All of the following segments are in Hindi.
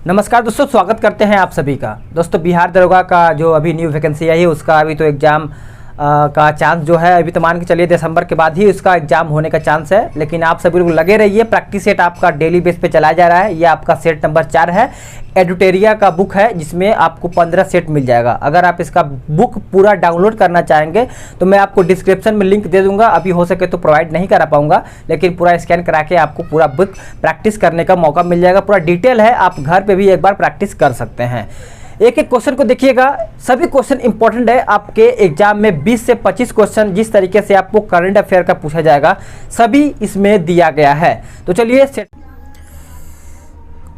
नमस्कार दोस्तों, स्वागत करते हैं आप सभी का। दोस्तों, बिहार दरोगा का जो अभी न्यू वैकेंसी आई है उसका अभी तो एग्ज़ाम का चांस जो है अभी तो मान के चलिए दिसंबर के बाद ही उसका एग्ज़ाम होने का चांस है। लेकिन आप सभी लोग लगे रहिए, प्रैक्टिस सेट आपका डेली बेस पे चलाया जा रहा है। ये आपका सेट नंबर 4 है, एडुटेरिया का बुक है जिसमें आपको 15 सेट मिल जाएगा। अगर आप इसका बुक पूरा डाउनलोड करना चाहेंगे तो मैं आपको डिस्क्रिप्शन में लिंक दे दूंगा। अभी हो सके तो प्रोवाइड नहीं करा पाऊंगा, लेकिन पूरा स्कैन करा के आपको पूरा बुक प्रैक्टिस करने का मौका मिल जाएगा। पूरा डिटेल है, आप घर पे भी एक बार प्रैक्टिस कर सकते हैं। एक एक क्वेश्चन को देखिएगा, सभी क्वेश्चन इंपॉर्टेंट है। आपके एग्जाम में 20 से 25 क्वेश्चन जिस तरीके से आपको करंट अफेयर का पूछा जाएगा सभी इसमें दिया गया है। तो चलिए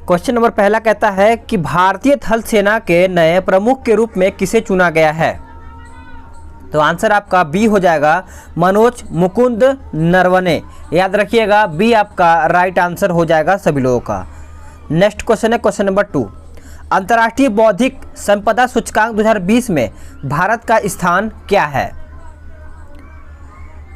क्वेश्चन नंबर पहला कहता है कि भारतीय थल सेना के नए प्रमुख के रूप में किसे चुना गया है। तो आंसर आपका बी हो जाएगा, मनोज मुकुंद नरवणे। याद रखिएगा, बी आपका राइट आंसर हो जाएगा सभी लोगों का। नेक्स्ट क्वेश्चन है क्वेश्चन नंबर 2। अंतर्राष्ट्रीय बौद्धिक संपदा सूचकांक 2020 में भारत का स्थान क्या है।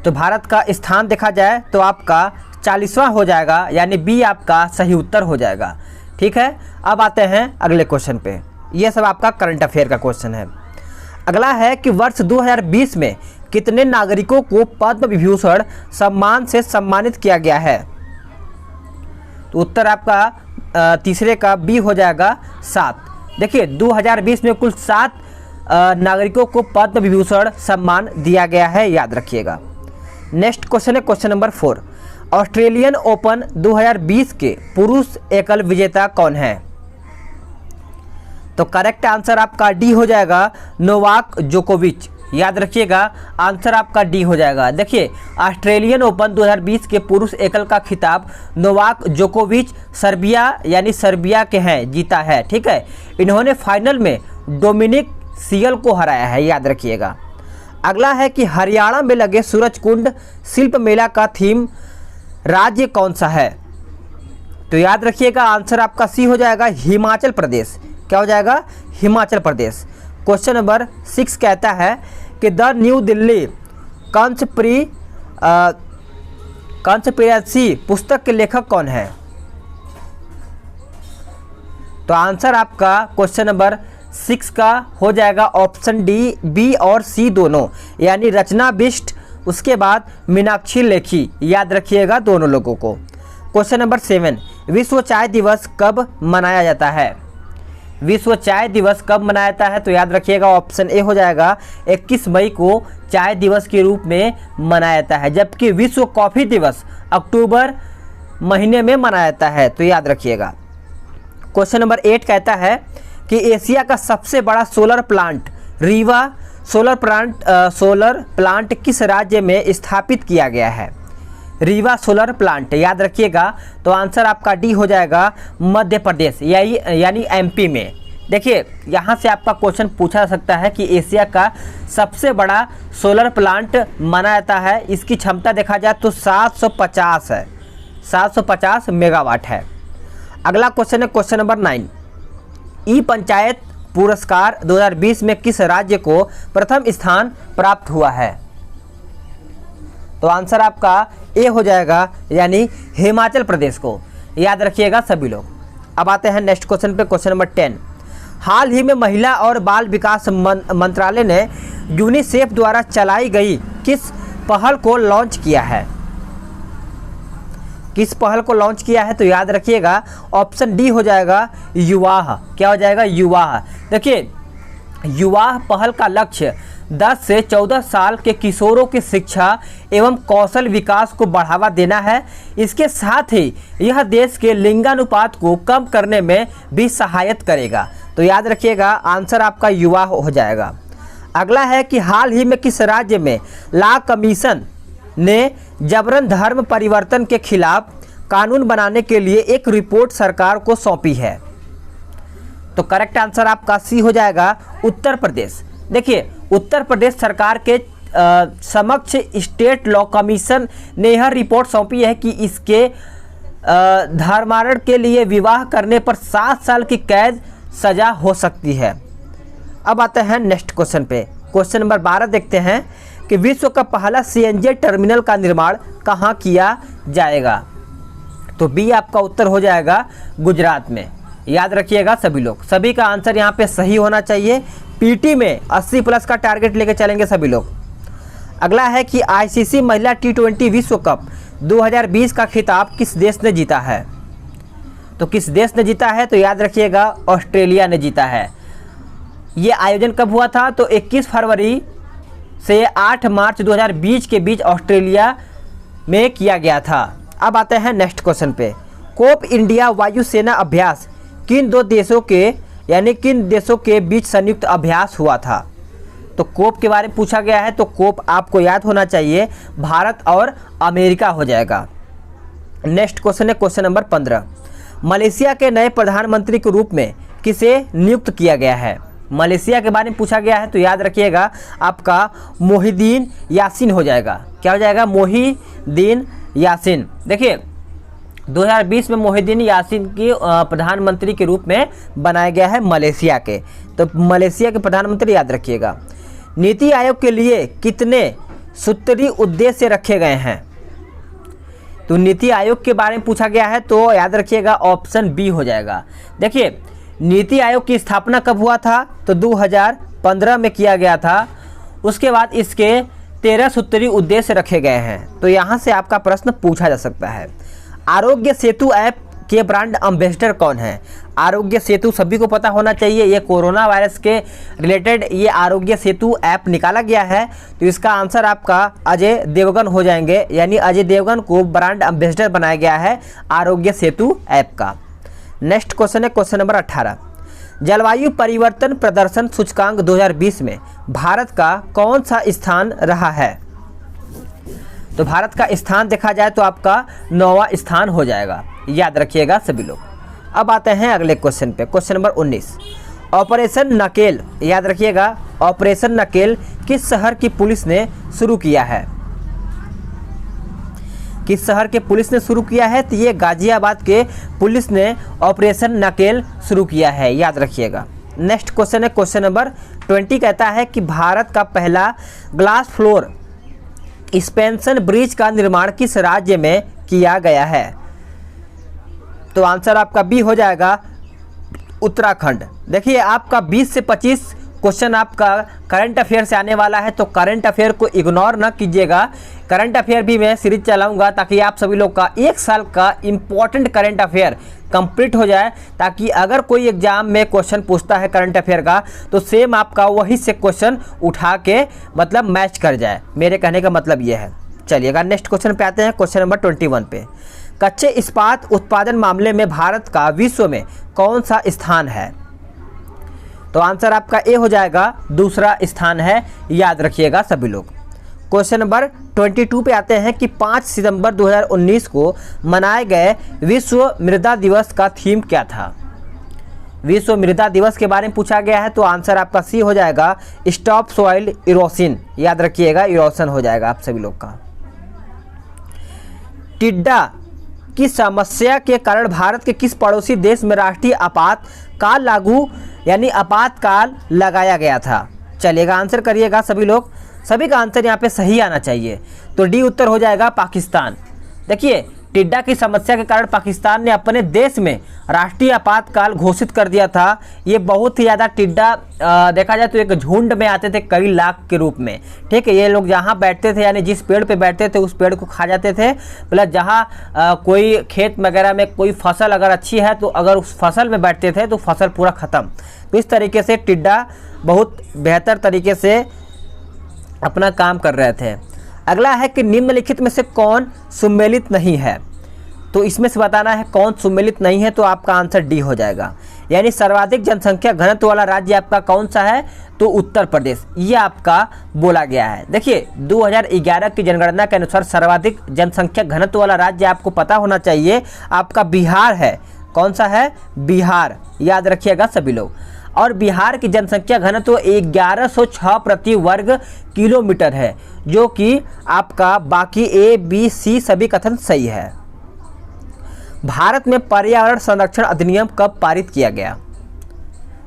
तो भारत का स्थान देखा जाए तो आपका 40वां हो जाएगा, यानी बी आपका सही उत्तर हो जाएगा। ठीक है, अब आते हैं अगले क्वेश्चन पे। ये सब आपका करंट अफेयर का क्वेश्चन है। अगला है कि वर्ष 2020 में कितने नागरिकों को पद्म विभूषण सम्मान से सम्मानित किया गया है। तो उत्तर आपका तीसरे का बी हो जाएगा 7। देखिए, 2020 में कुल 7 नागरिकों को पद्म विभूषण सम्मान दिया गया है, याद रखिएगा। नेक्स्ट क्वेश्चन है क्वेश्चन नंबर 4। ऑस्ट्रेलियन ओपन 2020 के पुरुष एकल विजेता कौन है। तो करेक्ट आंसर आपका डी हो जाएगा, नोवाक जोकोविच। याद रखिएगा, आंसर आपका डी हो जाएगा। देखिए, ऑस्ट्रेलियन ओपन 2020 के पुरुष एकल का खिताब नोवाक जोकोविच सर्बिया यानी सर्बिया के हैं जीता है। ठीक है, इन्होंने फाइनल में डोमिनिक सियल को हराया है, याद रखिएगा। अगला है कि हरियाणा में लगे सूरजकुंड शिल्प मेला का थीम राज्य कौन सा है। तो याद रखिएगा, आंसर आपका सी हो जाएगा, हिमाचल प्रदेश। क्या हो जाएगा, हिमाचल प्रदेश। क्वेश्चन नंबर 6 कहता है कि द न्यू दिल्ली कंस्पिरेसी पुस्तक के लेखक कौन है। तो आंसर आपका क्वेश्चन नंबर 6 का हो जाएगा ऑप्शन डी, बी और सी दोनों, यानी रचना बिष्ट, उसके बाद मीनाक्षी लेखी। याद रखिएगा दोनों लोगों को। Question number 7। विश्व चाय दिवस कब मनाया जाता है। विश्व चाय दिवस कब मनाया जाता है। तो याद रखिएगा, ऑप्शन ए हो जाएगा, 21 मई को चाय दिवस के रूप में मनाया जाता है, जबकि विश्व कॉफ़ी दिवस अक्टूबर महीने में मनाया जाता है। तो याद रखिएगा। क्वेश्चन नंबर 8 कहता है कि एशिया का सबसे बड़ा solar plant Rewa solar plant किस राज्य में स्थापित किया गया है। रीवा सोलर प्लांट, याद रखिएगा। तो आंसर आपका डी हो जाएगा, मध्य प्रदेश यानी एमपी में। देखिए, यहाँ से आपका क्वेश्चन पूछा सकता है कि एशिया का सबसे बड़ा सोलर प्लांट माना जाता है। इसकी क्षमता देखा जाए तो 750 है, 750 मेगावाट है। अगला क्वेश्चन है क्वेश्चन नंबर 9। ई पंचायत पुरस्कार 2020 में किस राज्य को प्रथम स्थान प्राप्त हुआ है। तो आंसर आपका ए हो जाएगा, यानी हिमाचल प्रदेश को। याद रखिएगा सभी लोग। अब आते हैं नेक्स्ट क्वेश्चन पे, क्वेश्चन नंबर 10। हाल ही में महिला और बाल विकास मंत्रालय ने यूनिसेफ द्वारा चलाई गई किस पहल को लॉन्च किया है। किस पहल को लॉन्च किया है। तो याद रखिएगा, ऑप्शन डी हो जाएगा, युवाह। क्या हो जाएगा, युवाह। देखिए, युवाह पहल का लक्ष्य 10 से 14 साल के किशोरों की शिक्षा एवं कौशल विकास को बढ़ावा देना है। इसके साथ ही यह देश के लिंगानुपात को कम करने में भी सहायता करेगा। तो याद रखिएगा, आंसर आपका युवा हो जाएगा। अगला है कि हाल ही में किस राज्य में लॉ कमीशन ने जबरन धर्म परिवर्तन के खिलाफ कानून बनाने के लिए एक रिपोर्ट सरकार को सौंपी है। तो करेक्ट आंसर आपका सी हो जाएगा, उत्तर प्रदेश। देखिए, उत्तर प्रदेश सरकार के समक्ष स्टेट लॉ कमीशन ने यह रिपोर्ट सौंपी है कि इसके धर्मांतरण के लिए विवाह करने पर 7 साल की कैद सजा हो सकती है। अब आते हैं नेक्स्ट क्वेश्चन पे। क्वेश्चन नंबर 12 देखते हैं कि विश्व का पहला सीएनजी टर्मिनल का निर्माण कहाँ किया जाएगा। तो बी आपका उत्तर हो जाएगा गुजरात में। याद रखिएगा सभी लोग, सभी का आंसर यहाँ पे सही होना चाहिए। पीटी में 80 प्लस का टारगेट लेके चलेंगे सभी लोग। अगला है कि आईसीसी महिला T20 विश्व कप 2020 का खिताब किस देश ने जीता है? तो किस देश ने जीता है? तो याद रखिएगा ऑस्ट्रेलिया ने जीता है। ये आयोजन कब हुआ था? तो 21 फरवरी से 8 मार्च 2020 के बीच ऑस्ट्रेलिया में किया गया था। अब आते हैं नेक्स्ट क्वेश्चन पे। कोप इंडिया वायुसेना अभ्यास किन दो देशों के यानी किन देशों के बीच संयुक्त अभ्यास हुआ था? तो कोप के बारे में पूछा गया है, तो कोप आपको याद होना चाहिए, भारत और अमेरिका हो जाएगा। नेक्स्ट क्वेश्चन है क्वेश्चन नंबर 15। मलेशिया के नए प्रधानमंत्री के रूप में किसे नियुक्त किया गया है? मलेशिया के बारे में पूछा गया है, तो याद रखिएगा आपका मोहिदीन यासीन हो जाएगा। क्या हो जाएगा? मोहिदीन यासीन। देखिए 2020 में मोहिदीन यासीन की प्रधानमंत्री के रूप में बनाया गया है मलेशिया के। तो मलेशिया के प्रधानमंत्री याद रखिएगा। नीति आयोग के लिए कितने सूत्री उद्देश्य रखे गए हैं? तो नीति आयोग के बारे में पूछा गया है, तो याद रखिएगा ऑप्शन बी हो जाएगा। देखिए नीति आयोग की स्थापना कब हुआ था? तो 2015 में किया गया था। उसके बाद इसके 13 सूत्री उद्देश्य रखे गए हैं। तो यहाँ से आपका प्रश्न पूछा जा सकता है। आरोग्य सेतु ऐप के ब्रांड एम्बेसडर कौन है? आरोग्य सेतु सभी को पता होना चाहिए, ये कोरोना वायरस के रिलेटेड ये आरोग्य सेतु ऐप निकाला गया है। तो इसका आंसर आपका अजय देवगन हो जाएंगे, यानी अजय देवगन को ब्रांड एम्बेसडर बनाया गया है आरोग्य सेतु ऐप का। नेक्स्ट क्वेश्चन है क्वेश्चन नंबर 18। जलवायु परिवर्तन प्रदर्शन सूचकांक 2020 में भारत का कौन सा स्थान रहा है? तो भारत का स्थान देखा जाए तो आपका 9वां स्थान हो जाएगा। याद रखिएगा सभी लोग। अब आते हैं अगले क्वेश्चन पे, क्वेश्चन नंबर 19। ऑपरेशन नकेल, याद रखिएगा ऑपरेशन नकेल किस शहर की पुलिस ने शुरू किया है? किस शहर के पुलिस ने शुरू किया है? तो ये गाजियाबाद के पुलिस ने ऑपरेशन नकेल शुरू किया है, याद रखिएगा। नेक्स्ट क्वेश्चन है क्वेश्चन नंबर 20। कहता है कि भारत का पहला ग्लास फ्लोर एक्सपेंशन ब्रिज का निर्माण किस राज्य में किया गया है? तो आंसर आपका बी हो जाएगा उत्तराखंड। देखिए आपका 20 से 25 क्वेश्चन आपका करंट अफेयर से आने वाला है, तो करंट अफेयर को इग्नोर ना कीजिएगा। करंट अफेयर भी मैं सीरीज चलाऊंगा ताकि आप सभी लोग का 1 साल का इम्पोर्टेंट करंट अफेयर कंप्लीट हो जाए, ताकि अगर कोई एग्जाम में क्वेश्चन पूछता है करंट अफेयर का तो सेम आपका वही से क्वेश्चन उठा के मतलब मैच कर जाए। मेरे कहने का मतलब ये है। चलिएगा नेक्स्ट क्वेश्चन पे आते हैं, क्वेश्चन नंबर 21 पे। कच्चे इस्पात उत्पादन मामले में भारत का विश्व में कौन सा स्थान है? तो आंसर आपका ए हो जाएगा, दूसरा स्थान है। याद रखिएगा सभी लोग। क्वेश्चन नंबर 22 पे आते हैं कि 5 सितंबर 2019 को मनाए गए विश्व मृदा दिवस का थीम क्या था? विश्व मृदा दिवस के बारे में पूछा गया है, तो आंसर आपका सी हो जाएगा स्टॉप सॉइल इरोशन। याद रखिएगा इरोशन हो जाएगा आप सभी लोग का। टिड्डा की समस्या के कारण भारत के किस पड़ोसी देश में राष्ट्रीय आपातकाल लागू यानी आपातकाल लगाया गया था? चलिएगा आंसर करिएगा सभी लोग। सभी का आंसर यहाँ पे सही आना चाहिए, तो डी उत्तर हो जाएगा पाकिस्तान। देखिए टिड्डा की समस्या के कारण पाकिस्तान ने अपने देश में राष्ट्रीय आपातकाल घोषित कर दिया था। ये बहुत ही ज़्यादा टिड्डा देखा जाए तो एक झुंड में आते थे कई लाख के रूप में, ठीक है। ये लोग जहाँ बैठते थे यानी जिस पेड़ पे बैठते थे उस पेड़ को खा जाते थे, प्लस जहाँ कोई खेत वगैरह में कोई फसल अगर अच्छी है तो अगर उस फसल में बैठते थे तो फसल पूरा ख़त्म। तो इस तरीके से टिड्डा बहुत बेहतर तरीके से अपना काम कर रहे थे। अगला है कि निम्नलिखित में से कौन सुमेलित नहीं है? तो इसमें से बताना है कौन सुमेलित नहीं है, तो आपका आंसर डी हो जाएगा। यानी सर्वाधिक जनसंख्या घनत्व वाला राज्य आपका कौन सा है? तो उत्तर प्रदेश, ये आपका बोला गया है। देखिए 2011 की जनगणना के अनुसार सर्वाधिक जनसंख्या घनत्व वाला राज्य आपको पता होना चाहिए, आपका बिहार है। कौन सा है? बिहार। याद रखिएगा सभी लोग। और बिहार की जनसंख्या घनत्व 1106 प्रति वर्ग किलोमीटर है, जो कि आपका बाकी ए बी सी सभी कथन सही है। भारत में पर्यावरण संरक्षण अधिनियम कब पारित किया गया?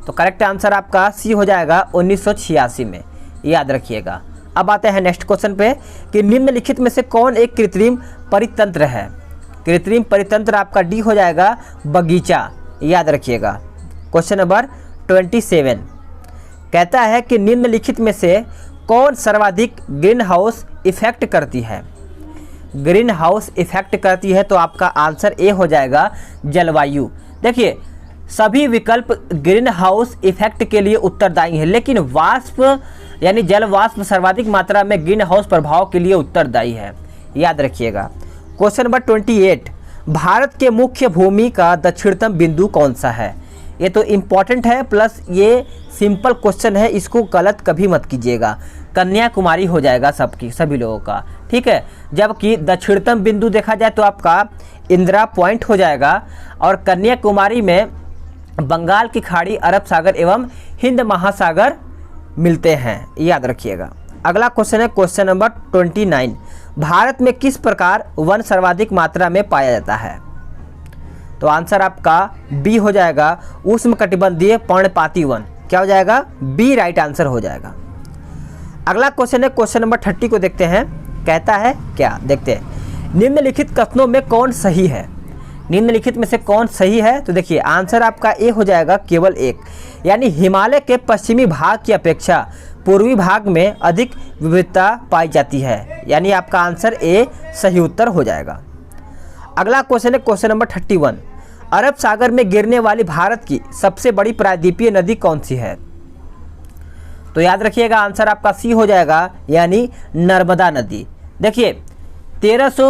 तो करेक्ट आंसर आपका सी हो जाएगा 1986 में। याद रखिएगा। अब आते हैं नेक्स्ट क्वेश्चन पे कि निम्नलिखित में से कौन एक कृत्रिम परितंत्र है? कृत्रिम परितंत्र आपका डी हो जाएगा बगीचा। याद रखिएगा। क्वेश्चन नंबर 27 कहता है कि निम्नलिखित में से कौन सर्वाधिक ग्रीन हाउस इफेक्ट करती है। ग्रीन हाउस इफेक्ट करती है तो आपका आंसर ए हो जाएगा जलवायु। देखिए सभी विकल्प ग्रीन हाउस इफेक्ट के लिए उत्तरदायी हैं, लेकिन वाष्प यानी जल वाष्प सर्वाधिक मात्रा में ग्रीन हाउस प्रभाव के लिए उत्तरदायी है, याद रखिएगा। क्वेश्चन नंबर 28 भारत के मुख्य भूमि का दक्षिणतम बिंदु कौन सा है। ये तो इम्पॉर्टेंट है, प्लस ये सिंपल क्वेश्चन है, इसको गलत कभी मत कीजिएगा। कन्याकुमारी हो जाएगा सभी लोगों का, ठीक है। जबकि दक्षिणतम बिंदु देखा जाए तो आपका इंदिरा पॉइंट हो जाएगा, और कन्याकुमारी में बंगाल की खाड़ी, अरब सागर एवं हिंद महासागर मिलते हैं, याद रखिएगा। अगला क्वेश्चन है क्वेश्चन नंबर 29 भारत में किस प्रकार वन सर्वाधिक मात्रा में पाया जाता है। तो आंसर आपका बी हो जाएगा उष्णकटिबंधीय पर्णपाती वन। क्या हो जाएगा, बी राइट आंसर हो जाएगा। अगला क्वेश्चन है क्वेश्चन नंबर 30 को देखते हैं। कहता है क्या, देखते हैं निम्नलिखित कथनों में कौन सही है। निम्नलिखित में से कौन सही है, तो देखिए आंसर आपका ए हो जाएगा केवल एक, यानी हिमालय के पश्चिमी भाग की अपेक्षा पूर्वी भाग में अधिक विविधता पाई जाती है, यानी आपका आंसर ए सही उत्तर हो जाएगा। अगला क्वेश्चन है क्वेश्चन नंबर 31 अरब सागर में गिरने वाली भारत की सबसे बड़ी प्रायद्वीपीय नदी कौन सी है। तो याद रखिएगा आंसर आपका सी हो जाएगा, यानी नर्मदा नदी। देखिए 1300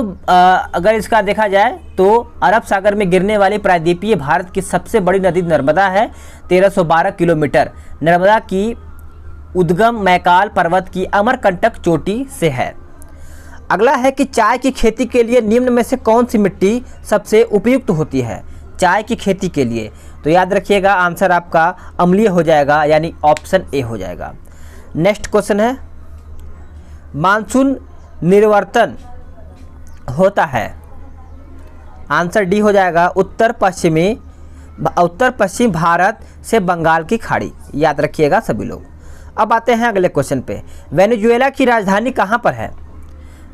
अगर इसका देखा जाए तो अरब सागर में गिरने वाली प्रायद्वीपीय भारत की सबसे बड़ी नदी नर्मदा है, 1312 किलोमीटर। नर्मदा की उद्गम मैकाल पर्वत की अमरकंटक चोटी से है। अगला है कि चाय की खेती के लिए निम्न में से कौन सी मिट्टी सबसे उपयुक्त होती है। चाय की खेती के लिए तो याद रखिएगा आंसर आपका अम्लीय हो जाएगा, यानी ऑप्शन ए हो जाएगा। नेक्स्ट क्वेश्चन है मानसून निर्वर्तन होता है, आंसर डी हो जाएगा उत्तर पश्चिम भारत से बंगाल की खाड़ी, याद रखिएगा सभी लोग। अब आते हैं अगले क्वेश्चन पे। वेनेजुएला की राजधानी कहाँ पर है।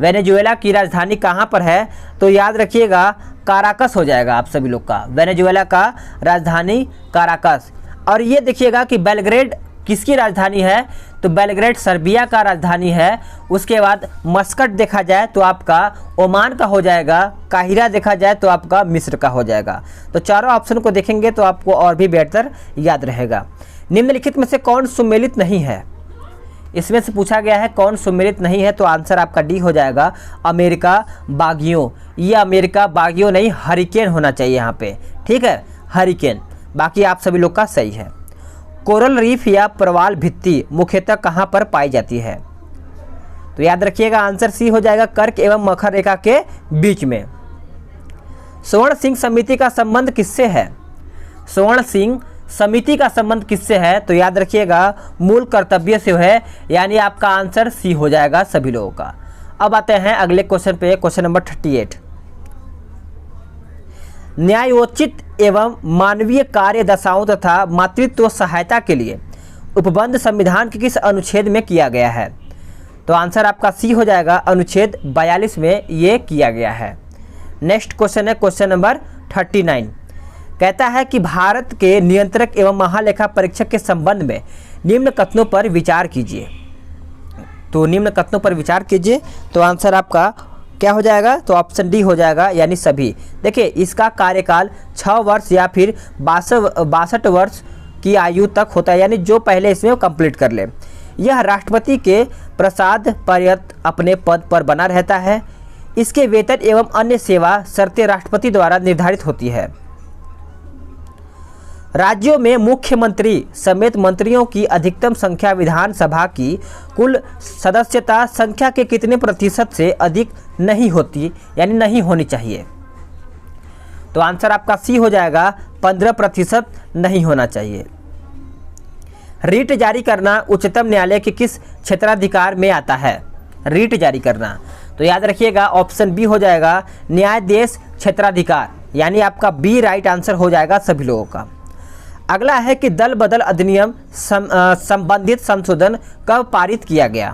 वेनेजुएला की राजधानी कहाँ पर है, तो याद रखिएगा काराकस हो जाएगा आप सभी लोग का। वेनेजुएला का राजधानी काराकस। और ये देखिएगा कि बेलग्रेड किसकी राजधानी है, तो बेलग्रेड सर्बिया का राजधानी है। उसके बाद मस्कट देखा जाए तो आपका ओमान का हो जाएगा, काहिरा देखा जाए तो आपका मिस्र का हो जाएगा। तो चारों ऑप्शन को देखेंगे तो आपको और भी बेहतर याद रहेगा। निम्नलिखित में से कौन सुमेलित नहीं है। इसमें से पूछा गया है कौन सुमेलित नहीं है, तो आंसर आपका डी हो जाएगा अमेरिका बागियों। ये अमेरिका बागियों नहीं, हरिकेन होना चाहिए यहाँ पे, ठीक है, हरिकेन। बाकी आप सभी लोग का सही है। कोरल रीफ या प्रवाल भित्ति मुख्यतः कहाँ पर पाई जाती है, तो याद रखिएगा आंसर सी हो जाएगा कर्क एवं मकर रेखा के बीच में। स्वर्ण सिंह समिति का संबंध किससे है। स्वर्ण सिंह समिति का संबंध किससे है, तो याद रखिएगा मूल कर्तव्य से है, यानी आपका आंसर सी हो जाएगा सभी लोगों का। अब आते हैं अगले क्वेश्चन पे, क्वेश्चन नंबर 38 न्यायोचित एवं मानवीय कार्य दशाओं तथा मातृत्व सहायता के लिए उपबंध संविधान के किस अनुच्छेद में किया गया है। तो आंसर आपका सी हो जाएगा अनुच्छेद 42 में ये किया गया है। नेक्स्ट क्वेश्चन है क्वेश्चन नंबर 39 कहता है कि भारत के नियंत्रक एवं महालेखा परीक्षक के संबंध में निम्न कथनों पर विचार कीजिए। तो निम्न कथनों पर विचार कीजिए, तो आंसर आपका क्या हो जाएगा, तो ऑप्शन डी हो जाएगा, यानी सभी। देखिए इसका कार्यकाल 6 वर्ष या फिर 62 वर्ष की आयु तक होता है, यानी जो पहले इसमें कंप्लीट कर ले। यह राष्ट्रपति के प्रसाद पर्यंत अपने पद पर बना रहता है। इसके वेतन एवं अन्य सेवा शर्तें राष्ट्रपति द्वारा निर्धारित होती है। राज्यों में मुख्यमंत्री समेत मंत्रियों की अधिकतम संख्या विधानसभा की कुल सदस्यता संख्या के कितने प्रतिशत से अधिक नहीं होती, यानी नहीं होनी चाहिए। तो आंसर आपका सी हो जाएगा 15% नहीं होना चाहिए। रीट जारी करना उच्चतम न्यायालय के किस क्षेत्राधिकार में आता है। रीट जारी करना तो याद रखिएगा ऑप्शन बी हो जाएगा न्यायाधीश क्षेत्राधिकार, यानी आपका बी राइट आंसर हो जाएगा सभी लोगों का। अगला है कि दल बदल अधिनियम संबंधित संशोधन कब पारित किया गया।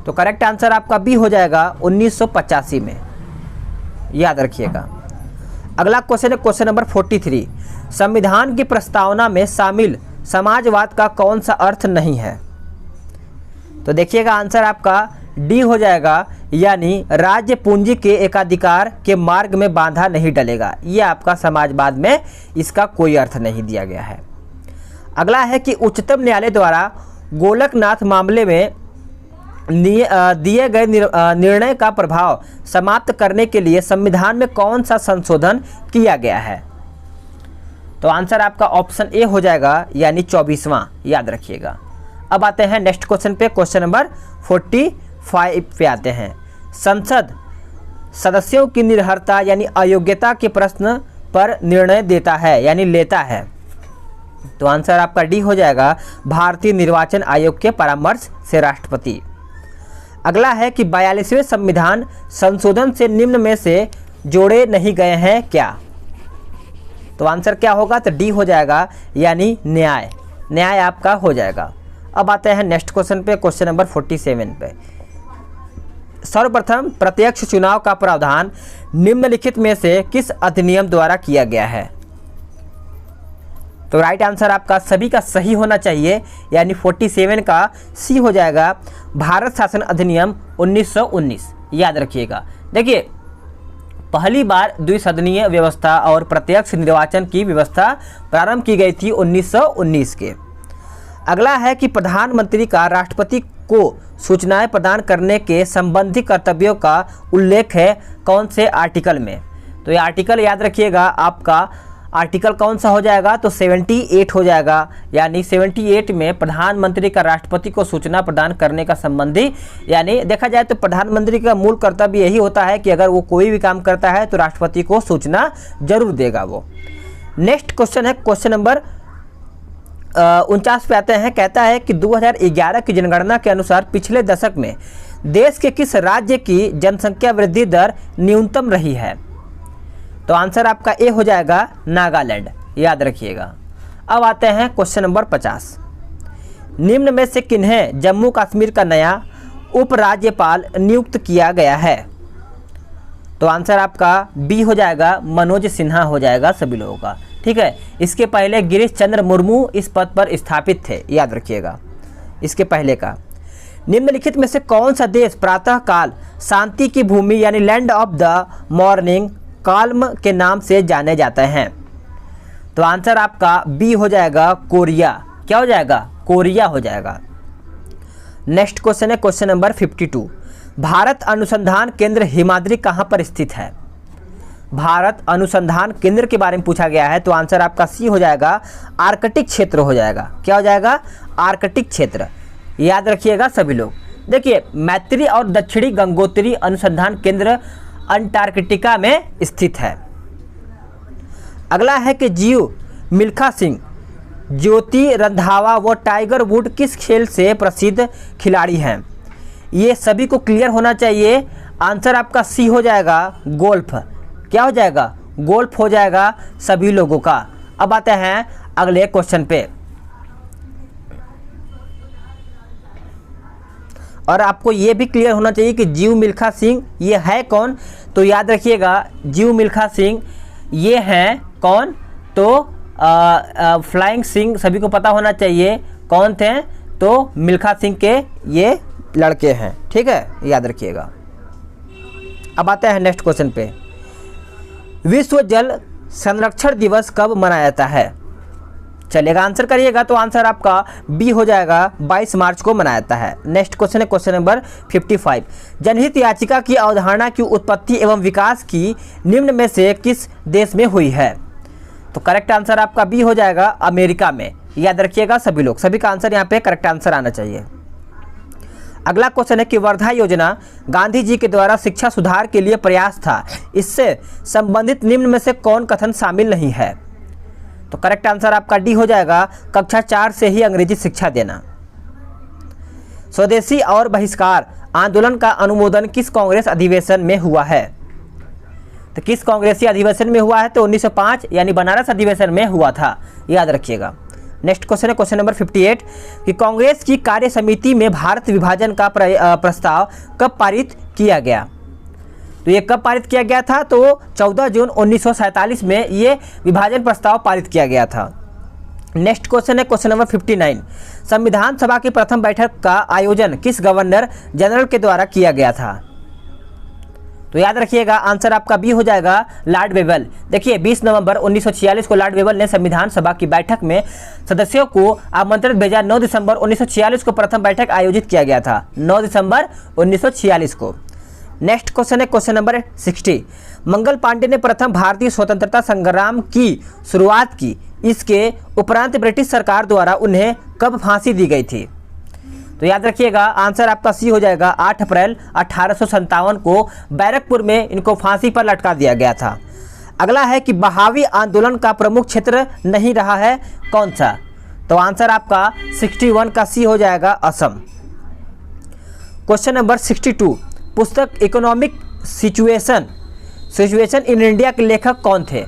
तो करेक्ट आंसर आपका बी हो जाएगा 1985 में, याद रखिएगा। अगला क्वेश्चन है क्वेश्चन नंबर 43, संविधान की प्रस्तावना में शामिल समाजवाद का कौन सा अर्थ नहीं है? तो देखिएगा आंसर आपका डी हो जाएगा, यानी राज्य पूंजी के एकाधिकार के मार्ग में बाधा नहीं डलेगा। ये आपका समाजवाद में इसका कोई अर्थ नहीं दिया गया है। अगला है कि उच्चतम न्यायालय द्वारा गोलकनाथ मामले में दिए गए निर्णय का प्रभाव समाप्त करने के लिए संविधान में कौन सा संशोधन किया गया है? तो आंसर आपका ऑप्शन ए हो जाएगा, यानी 24वां, याद रखिएगा। अब आते हैं नेक्स्ट क्वेश्चन पे, क्वेश्चन नंबर 45 पे आते हैं। संसद सदस्यों की निर्भरता यानी अयोग्यता के प्रश्न पर निर्णय देता है यानी लेता है। तो आंसर आपका डी हो जाएगा, भारतीय निर्वाचन आयोग के परामर्श से राष्ट्रपति। अगला है कि 42वें संविधान संशोधन से निम्न में से जोड़े नहीं गए हैं क्या? तो आंसर क्या होगा? तो डी हो जाएगा, यानी न्याय। न्याय आपका हो जाएगा। अब आते हैं नेक्स्ट क्वेश्चन पे, क्वेश्चन नंबर 47 पे। सर्वप्रथम प्रत्यक्ष चुनाव का प्रावधान निम्नलिखित में से किस अधिनियम द्वारा किया गया है? तो राइट आंसर आपका सभी का सही होना चाहिए, यानी 47 का सी हो जाएगा, भारत शासन अधिनियम 1919, याद रखिएगा। देखिए, पहली बार द्विसदनीय व्यवस्था और प्रत्यक्ष निर्वाचन की व्यवस्था प्रारंभ की गई थी 1919 के। अगला है कि प्रधानमंत्री का राष्ट्रपति को सूचनाएं प्रदान करने के संबंधी कर्तव्यों का उल्लेख है कौन से आर्टिकल में? तो ये आर्टिकल याद रखिएगा, आपका आर्टिकल कौन सा हो जाएगा? तो 78 हो जाएगा, यानी 78 में प्रधानमंत्री का राष्ट्रपति को सूचना प्रदान करने का संबंधी, यानी देखा जाए तो प्रधानमंत्री का मूल कर्तव्य यही होता है कि अगर वो कोई भी काम करता है तो राष्ट्रपति को सूचना जरूर देगा वो। नेक्स्ट क्वेश्चन है क्वेश्चन नंबर 49 पे आते हैं। कहता है कि 2011 की जनगणना के अनुसार पिछले दशक में देश के किस राज्य की जनसंख्या वृद्धि दर न्यूनतम रही है? तो आंसर आपका ए हो जाएगा, नागालैंड, याद रखिएगा। अब आते हैं क्वेश्चन नंबर 50, निम्न में से किन्हें जम्मू कश्मीर का नया उपराज्यपाल नियुक्त किया गया है? तो आंसर आपका बी हो जाएगा, मनोज सिन्हा हो जाएगा सभी लोगों का, ठीक है। इसके पहले गिरीश चंद्र मुर्मू इस पद पर स्थापित थे, याद रखिएगा, इसके पहले का। निम्नलिखित में से कौन सा देश प्रातः काल शांति की भूमि यानी land of the morning calm के नाम से जाने जाते हैं? तो आंसर आपका बी हो जाएगा, कोरिया। क्या हो जाएगा? कोरिया हो जाएगा। नेक्स्ट क्वेश्चन है क्वेश्चन नंबर 52, भारत अनुसंधान केंद्र हिमाद्री कहाँ पर स्थित है? भारत अनुसंधान केंद्र के बारे में पूछा गया है, तो आंसर आपका सी हो जाएगा, आर्कटिक क्षेत्र हो जाएगा। क्या हो जाएगा? आर्कटिक क्षेत्र, याद रखिएगा सभी लोग। देखिए, मैत्री और दक्षिणी गंगोत्री अनुसंधान केंद्र अंटार्कटिका में स्थित है। अगला है कि जीव मिल्खा सिंह, ज्योति रंधावा व टाइगर वुड किस खेल से प्रसिद्ध खिलाड़ी हैं? ये सभी को क्लियर होना चाहिए। आंसर आपका सी हो जाएगा, गोल्फ। क्या हो जाएगा? गोल्फ हो जाएगा सभी लोगों का। अब आते हैं अगले क्वेश्चन पे, और आपको ये भी क्लियर होना चाहिए कि जीव मिल्खा सिंह ये है कौन? तो याद रखिएगा, जीव मिल्खा सिंह ये हैं कौन? तो फ्लाइंग सिंह सभी को पता होना चाहिए कौन थे, तो मिल्खा सिंह के ये लड़के हैं, ठीक है, याद रखिएगा। अब आते हैं नेक्स्ट क्वेश्चन पे, विश्व जल संरक्षण दिवस कब मनाया जाता है? चलेगा, आंसर करिएगा। तो आंसर आपका बी हो जाएगा, 22 मार्च को मनाया जाता है। नेक्स्ट क्वेश्चन है क्वेश्चन नंबर 55, जनहित याचिका की अवधारणा की उत्पत्ति एवं विकास की निम्न में से किस देश में हुई है? तो करेक्ट आंसर आपका बी हो जाएगा, अमेरिका में, याद रखिएगा सभी लोग, सभी का आंसर यहाँ पे करेक्ट आंसर आना चाहिए। अगला क्वेश्चन है कि वर्धा योजना गांधी जी के द्वारा शिक्षा सुधार के लिए प्रयास था, इससे संबंधित निम्न में से कौन कथन शामिल नहीं है? तो करेक्ट आंसर आपका डी हो जाएगा, कक्षा 4 से ही अंग्रेजी शिक्षा देना। स्वदेशी और बहिष्कार आंदोलन का अनुमोदन किस कांग्रेस अधिवेशन में हुआ है? तो किस कांग्रेसी अधिवेशन में हुआ है? तो 1905 यानी बनारस अधिवेशन में हुआ था, याद रखिएगा। नेक्स्ट क्वेश्चन है क्वेश्चन नंबर 58 कि कांग्रेस की कार्य समिति में भारत विभाजन का प्रस्ताव कब पारित किया गया? तो ये कब पारित किया गया था? तो 14 जून 1947 में ये विभाजन प्रस्ताव पारित किया गया था। नेक्स्ट क्वेश्चन है क्वेश्चन नंबर 59। संविधान सभा की प्रथम बैठक का आयोजन किस गवर्नर जनरल के द्वारा किया गया था? तो याद रखिएगा आंसर आपका बी हो जाएगा, लॉर्ड वेबल। देखिए 20 नवंबर 1946 को लॉर्ड वेबल ने संविधान सभा की बैठक में सदस्यों को आमंत्रित भेजा। 9 दिसंबर 1946 को प्रथम बैठक आयोजित किया गया था, 9 दिसंबर 1946 को। नेक्स्ट क्वेश्चन है क्वेश्चन नंबर 60। मंगल पांडे ने प्रथम भारतीय स्वतंत्रता संग्राम की शुरुआत की। इसके उपरांत ब्रिटिश सरकार द्वारा उन्हें कब फांसी दी गई थी? तो याद रखिएगा आंसर आपका सी हो जाएगा, 8 अप्रैल 1857 को बैरकपुर में इनको फांसी पर लटका दिया गया था। अगला है कि बहावी आंदोलन का प्रमुख क्षेत्र नहीं रहा है कौन सा? तो आंसर आपका 61 का सी हो जाएगा, असम। Question number 62। पुस्तक इकोनॉमिक सिचुएशन इन इंडिया के लेखक कौन थे?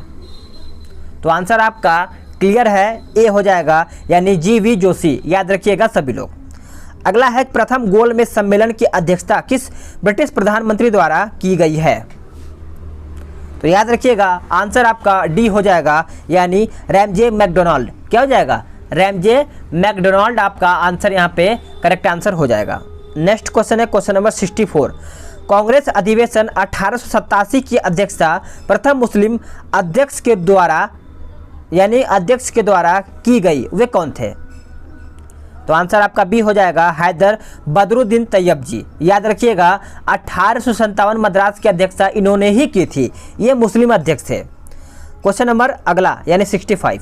तो आंसर आपका क्लियर है, ए हो जाएगा, यानी GV जोशी। याद रखिएगा सभी लोग। अगला है प्रथम गोलमेज सम्मेलन की अध्यक्षता किस ब्रिटिश प्रधानमंत्री द्वारा की गई है? तो याद रखिएगा आंसर आपका डी हो जाएगा, यानी रैमजे मैकडोनाल्ड। क्या हो जाएगा? रैमजे मैकडोनाल्ड आपका आंसर यहाँ पे करेक्ट आंसर हो जाएगा। नेक्स्ट क्वेश्चन है क्वेश्चन नंबर 64। कांग्रेस अधिवेशन 1887 की अध्यक्षता प्रथम मुस्लिम अध्यक्ष के द्वारा की गई, वे कौन थे? तो आंसर आपका बी हो जाएगा, हैदर बदरुद्दीन तैयब जी। याद रखिएगा 1857 मद्रास की अध्यक्षता इन्होंने ही की थी, ये मुस्लिम अध्यक्ष थे। क्वेश्चन नंबर अगला यानी 65।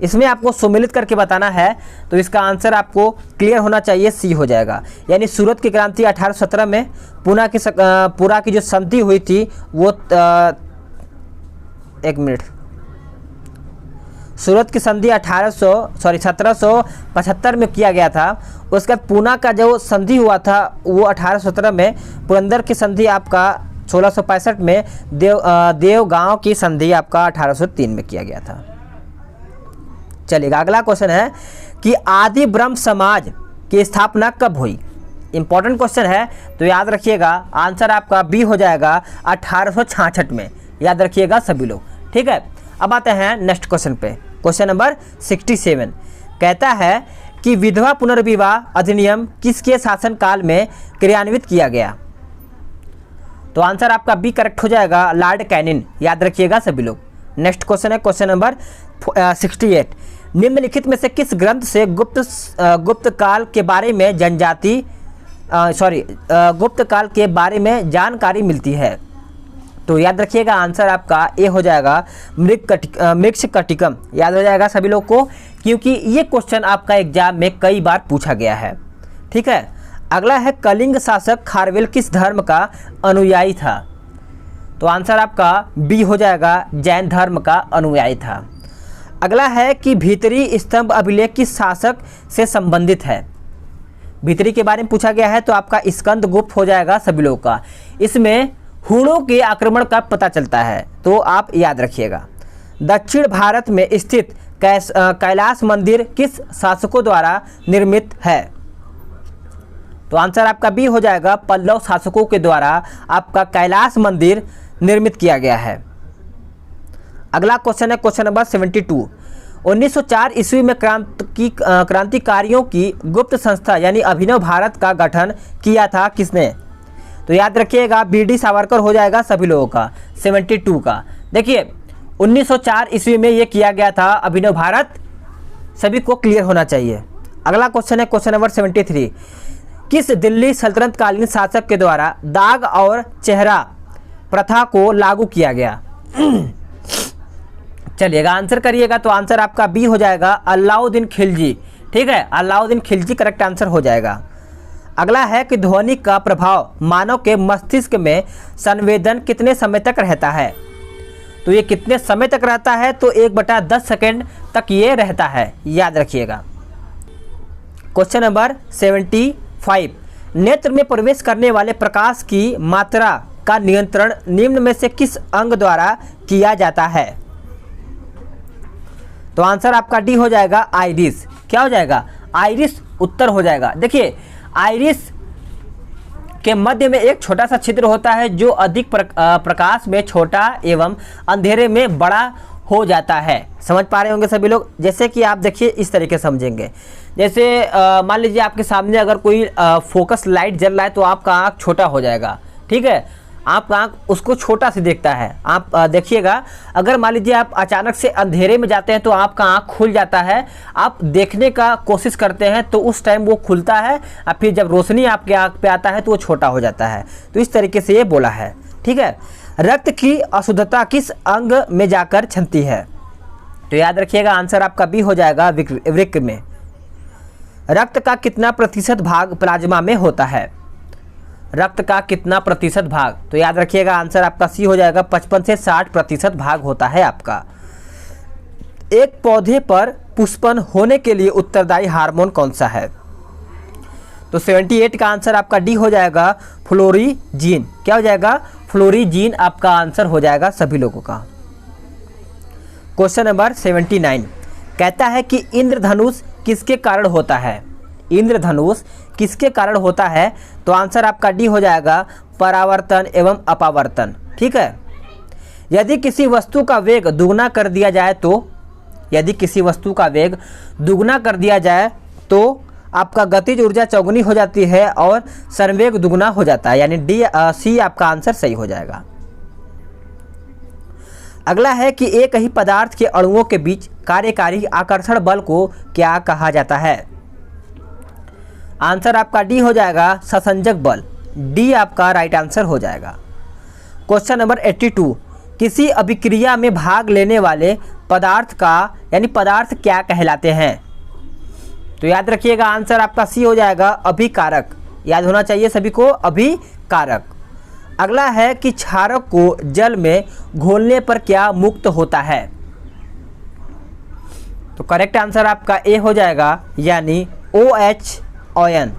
इसमें आपको सुमेलित करके बताना है, तो इसका आंसर आपको क्लियर होना चाहिए, सी हो जाएगा, यानी सूरत की क्रांति 1817 में, पूरा की जो संधि हुई थी वो सूरत की संधि 1775 में किया गया था। उसके बाद पूना का जो संधि हुआ था वो 1817 में, पुरंदर की संधि आपका 1665 में, देवगांव की संधि आपका 1803 में किया गया था। चलिएगा अगला क्वेश्चन है कि आदि ब्रह्म समाज की स्थापना कब हुई? इंपॉर्टेंट क्वेश्चन है, तो याद रखिएगा आंसर आपका बी हो जाएगा, 1866 में। याद रखिएगा सभी लोग, ठीक है। अब आते हैं नेक्स्ट क्वेश्चन पे। क्वेश्चन नंबर 67 कहता है कि विधवा पुनर्विवाह अधिनियम किसके शासनकाल में क्रियान्वित किया गया? तो आंसर आपका बी करेक्ट हो जाएगा, लॉर्ड कैनिंग। याद रखिएगा सभी लोग। नेक्स्ट क्वेश्चन है क्वेश्चन नंबर 68। निम्नलिखित में से किस ग्रंथ से गुप्त काल के बारे में जानकारी मिलती है? तो याद रखिएगा आंसर आपका ए हो जाएगा, मृक्षकटिकम। याद हो जाएगा सभी लोग को, क्योंकि ये क्वेश्चन आपका एग्जाम में कई बार पूछा गया है, ठीक है। अगला है कलिंग शासक खारवेल किस धर्म का अनुयायी था? तो आंसर आपका बी हो जाएगा, जैन धर्म का अनुयायी था। अगला है कि भीतरी स्तंभ अभिलेख किस शासक से संबंधित है? भीतरी के बारे में पूछा गया है, तो आपका स्कंदगुप्त हो जाएगा सभी लोग का। इसमें हुणों के आक्रमण का पता चलता है, तो आप याद रखिएगा। दक्षिण भारत में स्थित कैलाश मंदिर किस शासकों द्वारा निर्मित है? तो आंसर आपका बी हो जाएगा, पल्लव शासकों के द्वारा आपका कैलाश मंदिर निर्मित किया गया है। अगला क्वेश्चन है क्वेश्चन नंबर 72। 1904 ईस्वी में क्रांतिकारियों की गुप्त संस्था यानी अभिनव भारत का गठन किया था किसने? तो याद रखिएगा BD सावरकर हो जाएगा सभी लोगों का, 72 का। देखिए 1904 ईस्वी में ये किया गया था अभिनव भारत, सभी को क्लियर होना चाहिए। अगला क्वेश्चन है क्वेश्चन नंबर 73। किस दिल्ली सल्तनत कालीन शासक के द्वारा दाग और चेहरा प्रथा को लागू किया गया? चलिएगा आंसर करिएगा, तो आंसर आपका बी हो जाएगा, अलाउद्दीन खिलजी। ठीक है, अलाउद्दीन खिलजी करेक्ट आंसर हो जाएगा। अगला है कि ध्वनि का प्रभाव मानव के मस्तिष्क में संवेदन कितने समय तक रहता है? तो ये कितने समय तक रहता है? तो 1/10 सेकेंड तक ये रहता है, याद रखिएगा। Question number 75। नेत्र में प्रवेश करने वाले प्रकाश की मात्रा का नियंत्रण निम्न में से किस अंग द्वारा किया जाता है? तो आंसर आपका डी हो जाएगा, आइरिस। क्या हो जाएगा? आइरिस उत्तर हो जाएगा। देखिए आइरिस के मध्य में एक छोटा सा छिद्र होता है जो अधिक प्रकाश में छोटा एवं अंधेरे में बड़ा हो जाता है। समझ पा रहे होंगे सभी लोग। जैसे कि आप देखिए इस तरीके से समझेंगे। जैसे मान लीजिए आपके सामने अगर कोई फोकस लाइट जल रहा है तो आपका आँख छोटा हो जाएगा, ठीक है, आपका आँख उसको छोटा से देखता है। आप देखिएगा, अगर मान लीजिए आप अचानक से अंधेरे में जाते हैं तो आपका आँख खुल जाता है, आप देखने का कोशिश करते हैं तो उस टाइम वो खुलता है, और फिर जब रोशनी आपके आँख पे आता है तो वो छोटा हो जाता है। तो इस तरीके से ये बोला है, ठीक है। रक्त की अशुद्धता किस अंग में जाकर छनती है? तो याद रखिएगा आंसर आपका बी हो जाएगा, वृक्क में। रक्त का कितना प्रतिशत भाग प्लाज्मा में होता है? रक्त का कितना प्रतिशत भाग? तो याद रखिएगा आंसर आपका सी हो जाएगा, 55 से 60% भाग होता है आपका। एक पौधे पर पुष्पन होने के लिए उत्तरदायी हार्मोन कौन सा है? तो 78 का आंसर आपका डी हो जाएगा, फ्लोरीजीन। क्या हो जाएगा? फ्लोरीजीन आपका आंसर हो जाएगा सभी लोगों का। क्वेश्चन नंबर 79 कहता है कि इंद्रधनुष किसके कारण होता है? इंद्रधनुष किसके कारण होता है? तो आंसर आपका डी हो जाएगा, परावर्तन एवं अपावर्तन, ठीक है। यदि किसी वस्तु का वेग दुगना कर दिया जाए तो, यदि किसी वस्तु का वेग दुगना कर दिया जाए तो आपका गतिज ऊर्जा चौगुनी हो जाती है और संवेग दुगना हो जाता है, यानी डी सी आपका आंसर सही हो जाएगा। अगला है कि एक ही पदार्थ के अणुओं के बीच कार्यकारी आकर्षण बल को क्या कहा जाता है? आंसर आपका डी हो जाएगा, ससंजक बल। डी आपका राइट आंसर हो जाएगा। क्वेश्चन नंबर 82 किसी अभिक्रिया में भाग लेने वाले पदार्थ का यानी पदार्थ क्या कहलाते हैं? तो याद रखिएगा आंसर आपका सी हो जाएगा, अभिकारक। याद होना चाहिए सभी को, अभिकारक। अगला है कि क्षारक को जल में घोलने पर क्या मुक्त होता है? तो करेक्ट आंसर आपका ए हो जाएगा, यानी OH आयन।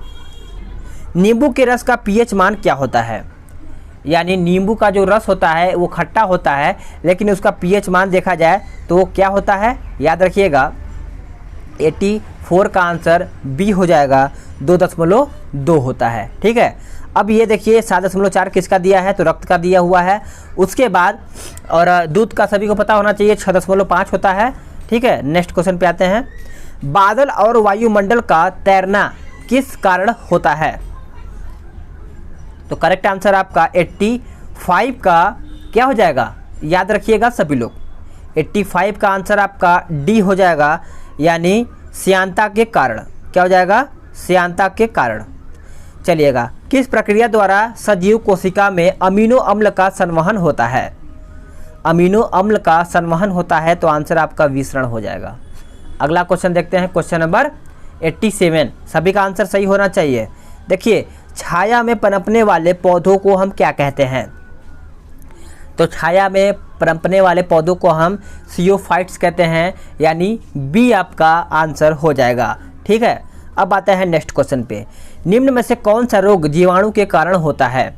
नींबू के रस का pH मान क्या होता है? यानी नींबू का जो रस होता है वो खट्टा होता है, लेकिन उसका pH मान देखा जाए तो वो क्या होता है? याद रखिएगा 84 का आंसर बी हो जाएगा, 2.2 होता है, ठीक है। अब ये देखिए 7.4 किसका दिया है? तो रक्त का दिया हुआ है। उसके बाद और दूध का सभी को पता होना चाहिए 6.5 होता है, ठीक है। नेक्स्ट क्वेश्चन पे आते हैं। बादल और वायुमंडल का तैरना किस कारण होता है? तो करेक्ट आंसर आपका 85 का क्या हो जाएगा? याद रखिएगा सभी लोग, 85 का आंसर आपका डी हो जाएगा, यानी श्यानता के कारण। क्या हो जाएगा? श्यानता के कारण। चलिएगा, किस प्रक्रिया द्वारा सजीव कोशिका में अमीनो अम्ल का संवहन होता है? अमीनो अम्ल का संवहन होता है, तो आंसर आपका विसरण हो जाएगा। अगला क्वेश्चन देखते हैं, क्वेश्चन नंबर 87। सभी का आंसर सही होना चाहिए। देखिए, छाया में पनपने वाले पौधों को हम क्या कहते हैं? तो छाया में पनपने वाले पौधों को हम सियोफाइट्स कहते हैं, यानी बी आपका आंसर हो जाएगा, ठीक है। अब आते हैं नेक्स्ट क्वेश्चन पे। निम्न में से कौन सा रोग जीवाणु के कारण होता है?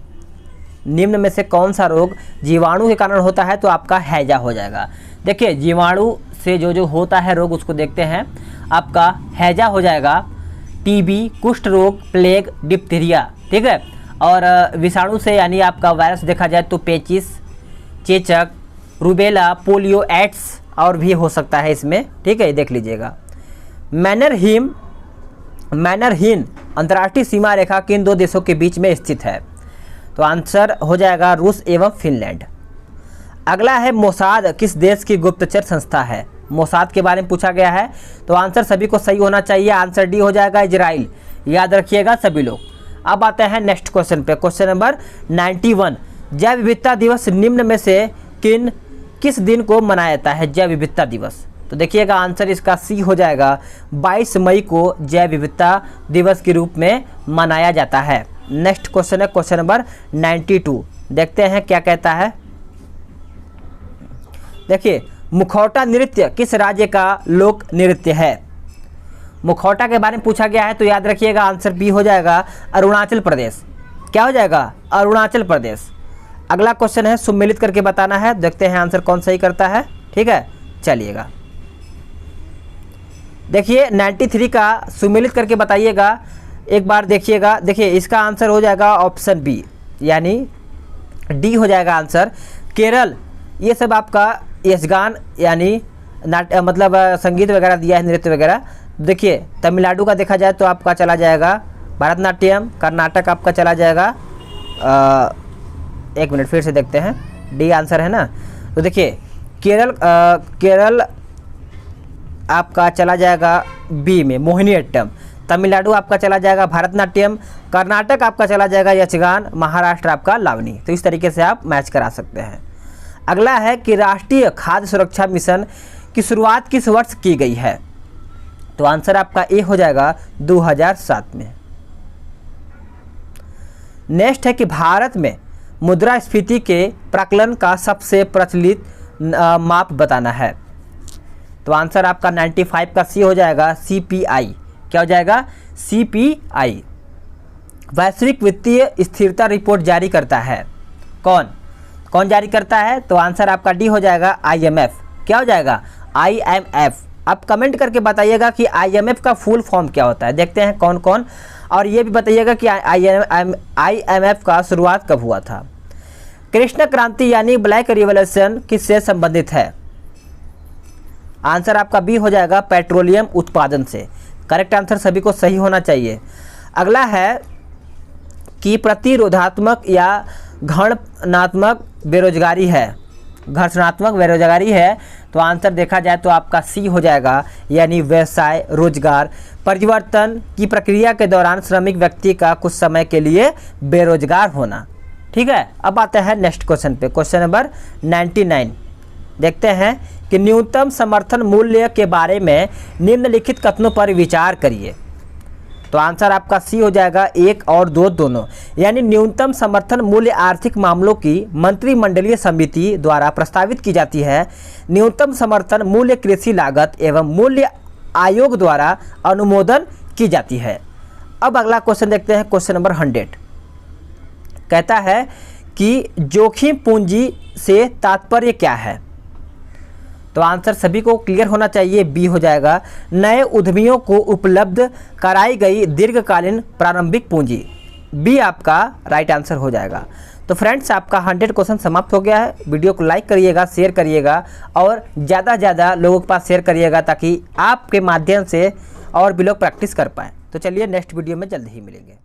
निम्न में से कौन सा रोग जीवाणु के कारण होता है? तो आपका हैजा हो जाएगा। देखिए, जीवाणु से जो होता है रोग उसको देखते हैं। आपका हैजा हो जाएगा, टीबी, कुष्ठ रोग, प्लेग, डिप्थीरिया, ठीक है। और विषाणु से यानी आपका वायरस देखा जाए तो पेचिस, चेचक, रूबेला, पोलियो, एड्स और भी हो सकता है इसमें, ठीक है, देख लीजिएगा। मैनरहीन अंतर्राष्ट्रीय सीमा रेखा किन दो देशों के बीच में स्थित है? तो आंसर हो जाएगा रूस एवं फिनलैंड। अगला है मोसाद किस देश की गुप्तचर संस्था है? मोसाद के बारे में पूछा गया है, तो आंसर सभी को सही होना चाहिए। आंसर डी हो जाएगा, इजराइल। याद रखिएगा सभी लोग। अब आते हैं नेक्स्ट क्वेश्चन पे, क्वेश्चन नंबर 91। जैव विविधता दिवस निम्न में से किस दिन को मनाया जाता है? जैव विविधता दिवस। तो देखिएगा आंसर इसका सी हो जाएगा, 22 मई को जैव विविधता दिवस के रूप में मनाया जाता है। नेक्स्ट क्वेश्चन है क्वेश्चन नंबर 92। देखते हैं क्या कहता है। देखिए, मुखौटा नृत्य किस राज्य का लोक नृत्य है? मुखौटा के बारे में पूछा गया है, तो याद रखिएगा आंसर बी हो जाएगा, अरुणाचल प्रदेश। क्या हो जाएगा? अरुणाचल प्रदेश। अगला क्वेश्चन है, सम्मिलित करके बताना है। देखते हैं आंसर कौन सही करता है, ठीक है। चलिएगा, देखिए 93 का सम्मिलित करके बताइएगा। एक बार देखिएगा, देखिए इसका आंसर हो जाएगा ऑप्शन बी, यानी डी हो जाएगा आंसर। केरल, ये सब आपका यक्षगान यानी मतलब संगीत वगैरह दिया है, नृत्य वगैरह। देखिए तमिलनाडु का देखा जाए तो आपका चला जाएगा भरतनाट्यम, कर्नाटक आपका चला जाएगा एक मिनट फिर से देखते हैं, डी आंसर है ना। तो देखिए केरल आपका चला जाएगा बी में मोहिनीअट्टम, तमिलनाडु आपका चला जाएगा भरतनाट्यम, कर्नाटक आपका चला जाएगा यक्षगान, महाराष्ट्र आपका लावनी। तो इस तरीके से आप मैच करा सकते हैं। अगला है कि राष्ट्रीय खाद्य सुरक्षा मिशन की शुरुआत किस वर्ष की गई है? तो आंसर आपका ए हो जाएगा 2007 में। नेक्स्ट है कि भारत में मुद्रास्फीति के प्राकलन का सबसे प्रचलित माप बताना है। तो आंसर आपका 95 का सी हो जाएगा CPI। क्या हो जाएगा? CPI। वैश्विक वित्तीय स्थिरता रिपोर्ट जारी करता है कौन जारी करता है? तो आंसर आपका डी हो जाएगा IMF। क्या हो जाएगा? IMF। आप कमेंट करके बताइएगा कि IMF का फुल फॉर्म क्या होता है, देखते हैं कौन कौन। और ये भी बताइएगा कि IMF का शुरुआत कब हुआ था। कृष्ण क्रांति यानी ब्लैक रिवॉल्यूशन किससे संबंधित है? आंसर आपका बी हो जाएगा पेट्रोलियम उत्पादन से। करेक्ट आंसर सभी को सही होना चाहिए। अगला है कि प्रतिरोधात्मक या घर्षणात्मक बेरोजगारी है। तो आंसर देखा जाए तो आपका सी हो जाएगा, यानी व्यवसाय रोजगार परिवर्तन की प्रक्रिया के दौरान श्रमिक व्यक्ति का कुछ समय के लिए बेरोजगार होना। ठीक है, अब आते हैं नेक्स्ट क्वेश्चन पे, क्वेश्चन नंबर 99। देखते हैं कि न्यूनतम समर्थन मूल्य के बारे में निम्नलिखित कथनों पर विचार करिए। तो आंसर आपका सी हो जाएगा 1 और 2 दोनों, यानी न्यूनतम समर्थन मूल्य आर्थिक मामलों की मंत्रिमंडलीय समिति द्वारा प्रस्तावित की जाती है। न्यूनतम समर्थन मूल्य कृषि लागत एवं मूल्य आयोग द्वारा अनुमोदन की जाती है। अब अगला क्वेश्चन देखते हैं, क्वेश्चन नंबर 100 कहता है कि जोखिम पूंजी से तात्पर्य क्या है? तो आंसर सभी को क्लियर होना चाहिए, बी हो जाएगा नए उद्यमियों को उपलब्ध कराई गई दीर्घकालीन प्रारंभिक पूंजी। बी आपका राइट आंसर हो जाएगा। तो फ्रेंड्स आपका 100 क्वेश्चन समाप्त हो गया है। वीडियो को लाइक करिएगा, शेयर करिएगा और ज़्यादा से ज़्यादा लोगों के पास शेयर करिएगा ताकि आपके माध्यम से और भी लोग प्रैक्टिस कर पाएँ। तो चलिए नेक्स्ट वीडियो में जल्द ही मिलेंगे।